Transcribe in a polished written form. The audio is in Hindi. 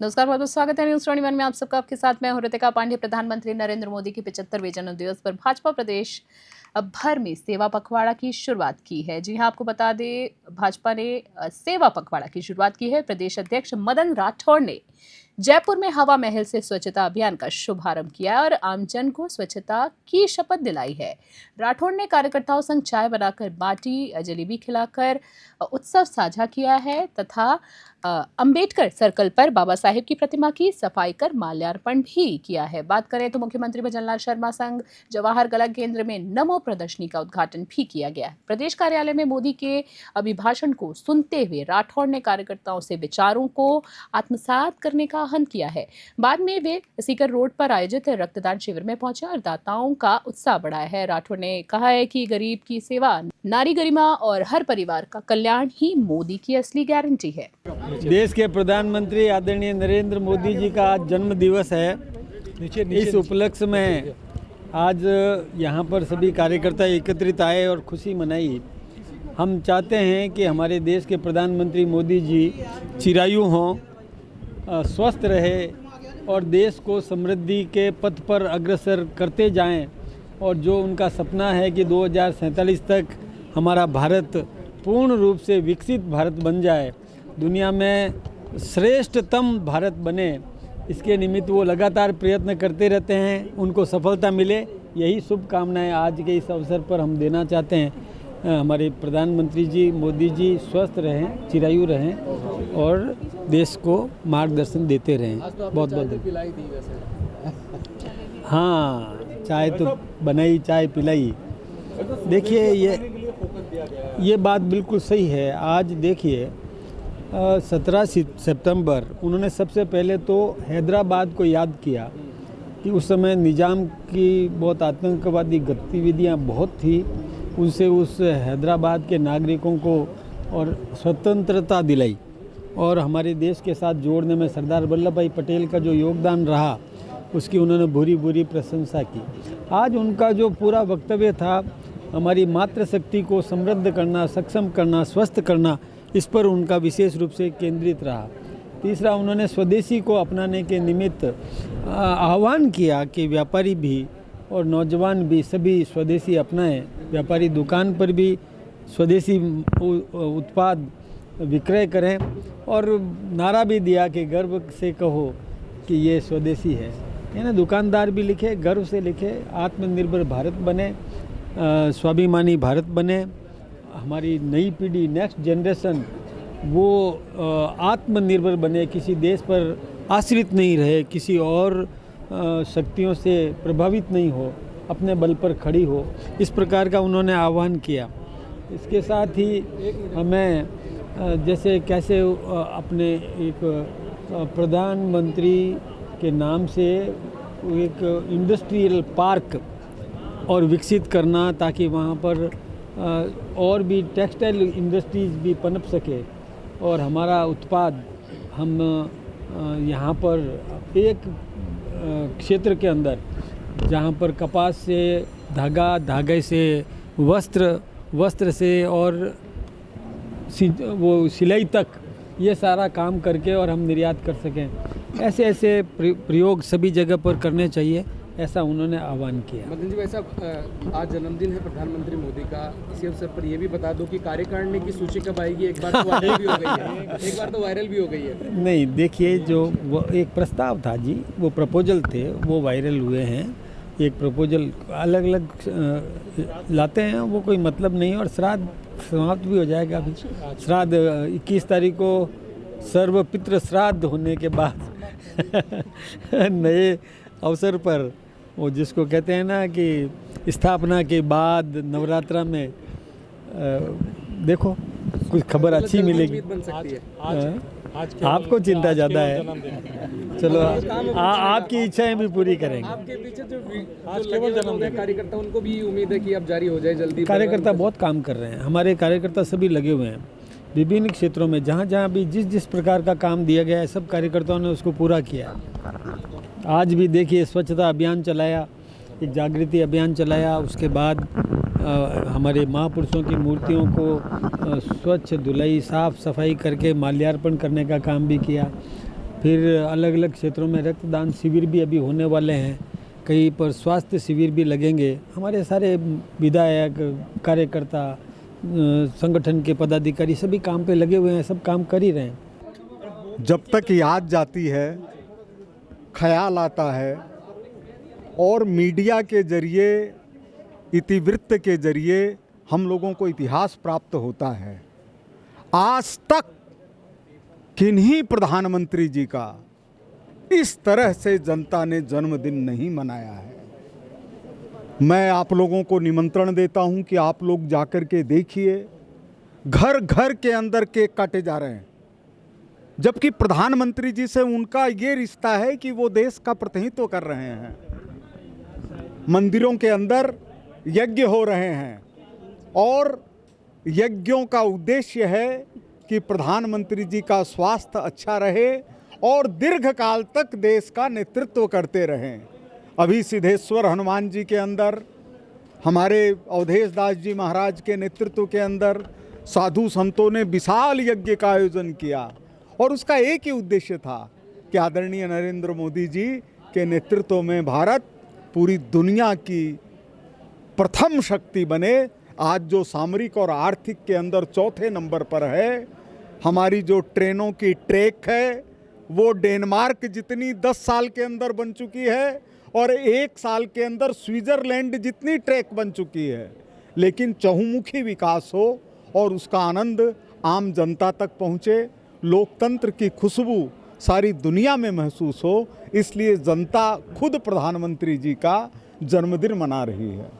नमस्कार, बहुत बहुत स्वागत है न्यूज 21 में आप सबका। आपके साथ मैं हूं रितिका पांडे। प्रधानमंत्री नरेंद्र मोदी के 75वें जन्मदिवस पर भाजपा प्रदेश भर में सेवा पखवाड़ा की शुरुआत की है। जी हां, आपको बता दें, भाजपा ने सेवा पखवाड़ा की शुरुआत की है। प्रदेश अध्यक्ष मदन राठौड़ ने जयपुर में हवा महल से स्वच्छता अभियान का शुभारंभ किया और आमजन को स्वच्छता की शपथ दिलाई है। राठौड़ ने कार्यकर्ताओं संग चाय बनाकर बांटी, जलेबी खिलाकर उत्सव साझा किया है तथा अंबेडकर सर्कल पर बाबा साहेब की प्रतिमा की सफाई कर माल्यार्पण भी किया है। बात करें तो मुख्यमंत्री भजनलाल शर्मा संग जवाहर कला केंद्र में नमो प्रदर्शनी का उद्घाटन भी किया गया है। प्रदेश कार्यालय में मोदी के अभिभाषण को सुनते हुए राठौड़ ने कार्यकर्ताओं से विचारों को आत्मसात करने का आह्वान किया है। बाद में वे सीकर रोड पर आयोजित रक्तदान शिविर में पहुंचे और दाताओं का उत्साह बढ़ाया है। राठौड़ ने कहा है कि गरीब की सेवा, नारी गरिमा और हर परिवार का कल्याण ही मोदी की असली गारंटी है। देश के प्रधानमंत्री आदरणीय नरेंद्र मोदी जी का आज जन्म दिवस है। इस उपलक्ष्य में आज यहाँ पर सभी कार्यकर्ता एकत्रित आए और खुशी मनाई। हम चाहते हैं कि हमारे देश के प्रधानमंत्री मोदी जी चिरायु हों, स्वस्थ रहे और देश को समृद्धि के पथ पर अग्रसर करते जाएं। और जो उनका सपना है कि 2047 तक हमारा भारत पूर्ण रूप से विकसित भारत बन जाए, दुनिया में श्रेष्ठतम भारत बने, इसके निमित्त वो लगातार प्रयत्न करते रहते हैं। उनको सफलता मिले, यही शुभकामनाएं आज के इस अवसर पर हम देना चाहते हैं। हमारे प्रधानमंत्री जी मोदी जी स्वस्थ रहें, चिरायु रहें और देश को मार्गदर्शन देते रहें। बहुत बहुत हाँ, चाय तो बनाई, चाय पिलाई। देखिए, ये बात बिल्कुल सही है। आज देखिए 17 सितंबर उन्होंने सबसे पहले तो हैदराबाद को याद किया कि उस समय निज़ाम की बहुत आतंकवादी गतिविधियां बहुत थी। उनसे उस हैदराबाद के नागरिकों को और स्वतंत्रता दिलाई और हमारे देश के साथ जोड़ने में सरदार वल्लभ भाई पटेल का जो योगदान रहा, उसकी उन्होंने भूरी भूरी प्रशंसा की। आज उनका जो पूरा वक्तव्य था, हमारी मातृशक्ति को समृद्ध करना, सक्षम करना, स्वस्थ करना, इस पर उनका विशेष रूप से केंद्रित रहा। तीसरा, उन्होंने स्वदेशी को अपनाने के निमित्त आह्वान किया कि व्यापारी भी और नौजवान भी सभी स्वदेशी अपनाएं। व्यापारी दुकान पर भी स्वदेशी उत्पाद विक्रय करें और नारा भी दिया कि गर्व से कहो कि ये स्वदेशी है। यानी दुकानदार भी लिखे, गर्व से लिखे, आत्मनिर्भर भारत बने, स्वाभिमानी भारत बने। हमारी नई पीढ़ी, नेक्स्ट जनरेशन, वो आत्मनिर्भर बने, किसी देश पर आश्रित नहीं रहे, किसी और शक्तियों से प्रभावित नहीं हो, अपने बल पर खड़ी हो। इस प्रकार का उन्होंने आह्वान किया। इसके साथ ही हमें जैसे कैसे अपने एक प्रधानमंत्री के नाम से एक इंडस्ट्रियल पार्क और विकसित करना, ताकि वहाँ पर और भी टेक्सटाइल इंडस्ट्रीज भी पनप सके और हमारा उत्पाद हम यहाँ पर एक क्षेत्र के अंदर, जहाँ पर कपास से धागा, धागे से वस्त्र, वस्त्र से और वो सिलाई तक, ये सारा काम करके और हम निर्यात कर सकें। ऐसे ऐसे प्रयोग सभी जगह पर करने चाहिए, ऐसा उन्होंने आह्वान किया। मदन जी, वैसा आज जन्मदिन है प्रधानमंत्री मोदी का, इसी अवसर पर ये भी बता दो कि कार्यकारिणी की सूची कब आएगी? एक बार तो वायरल भी हो गई है, एक बार तो वायरल भी हो गई है। नहीं, देखिए, जो वो एक प्रस्ताव था जी, वो प्रपोजल थे, वो वायरल हुए हैं। एक प्रपोजल अलग अलग लाते हैं, वो कोई मतलब नहीं है। और श्राद्ध समाप्त भी हो जाएगा अभी। श्राद्ध 21 तारीख को सर्वपितृ श्राद्ध होने के बाद नए अवसर पर, वो जिसको कहते हैं ना कि स्थापना के बाद नवरात्रा में देखो कुछ खबर अच्छी मिलेगी। बन सकती है। आपको चिंता ज़्यादा है। चलो, आपकी इच्छाएं भी पूरी करेंगे। आपके पीछे जो कार्यकर्ता, उनको भी उम्मीद है कि अब जारी हो जाए जल्दी। कार्यकर्ता बहुत काम कर रहे हैं, हमारे कार्यकर्ता सभी लगे हुए हैं विभिन्न क्षेत्रों में। जहाँ जहाँ भी जिस प्रकार का काम दिया गया है, सब कार्यकर्ताओं ने उसको पूरा किया। आज भी देखिए, स्वच्छता अभियान चलाया, एक जागृति अभियान चलाया। उसके बाद हमारे महापुरुषों की मूर्तियों को स्वच्छ धुलाई, साफ सफाई करके माल्यार्पण करने का काम भी किया। फिर अलग अलग क्षेत्रों में रक्तदान शिविर भी अभी होने वाले हैं, कहीं पर स्वास्थ्य शिविर भी लगेंगे। हमारे सारे विधायक, कार्यकर्ता, संगठन के पदाधिकारी सभी काम पे लगे हुए हैं, सब काम कर ही रहे हैं। जब तक याद जाती है, ख्याल आता है और मीडिया के जरिए, इतिवृत्त के जरिए हम लोगों को इतिहास प्राप्त होता है। आज तक किन्हीं प्रधानमंत्री जी का इस तरह से जनता ने जन्मदिन नहीं मनाया है। मैं आप लोगों को निमंत्रण देता हूं कि आप लोग जाकर के देखिए, घर घर के अंदर केक काटे जा रहे हैं, जबकि प्रधानमंत्री जी से उनका ये रिश्ता है कि वो देश का प्रतिनिधित्व कर रहे हैं। मंदिरों के अंदर यज्ञ हो रहे हैं और यज्ञों का उद्देश्य है कि प्रधानमंत्री जी का स्वास्थ्य अच्छा रहे और दीर्घकाल तक देश का नेतृत्व करते रहें। अभी सिद्धेश्वर हनुमान जी के अंदर, हमारे अवधेश दास जी महाराज के नेतृत्व के अंदर साधु संतों ने विशाल यज्ञ का आयोजन किया और उसका एक ही उद्देश्य था कि आदरणीय नरेंद्र मोदी जी के नेतृत्व में भारत पूरी दुनिया की प्रथम शक्ति बने। आज जो सामरिक और आर्थिक के अंदर चौथे नंबर पर है, हमारी जो ट्रेनों की ट्रैक है वो डेनमार्क जितनी 10 साल के अंदर बन चुकी है और 1 साल के अंदर स्विट्जरलैंड जितनी ट्रैक बन चुकी है। लेकिन चहुमुखी विकास हो और उसका आनंद आम जनता तक पहुँचे, लोकतंत्र की खुशबू सारी दुनिया में महसूस हो, इसलिए जनता खुद प्रधानमंत्री जी का जन्मदिन मना रही है।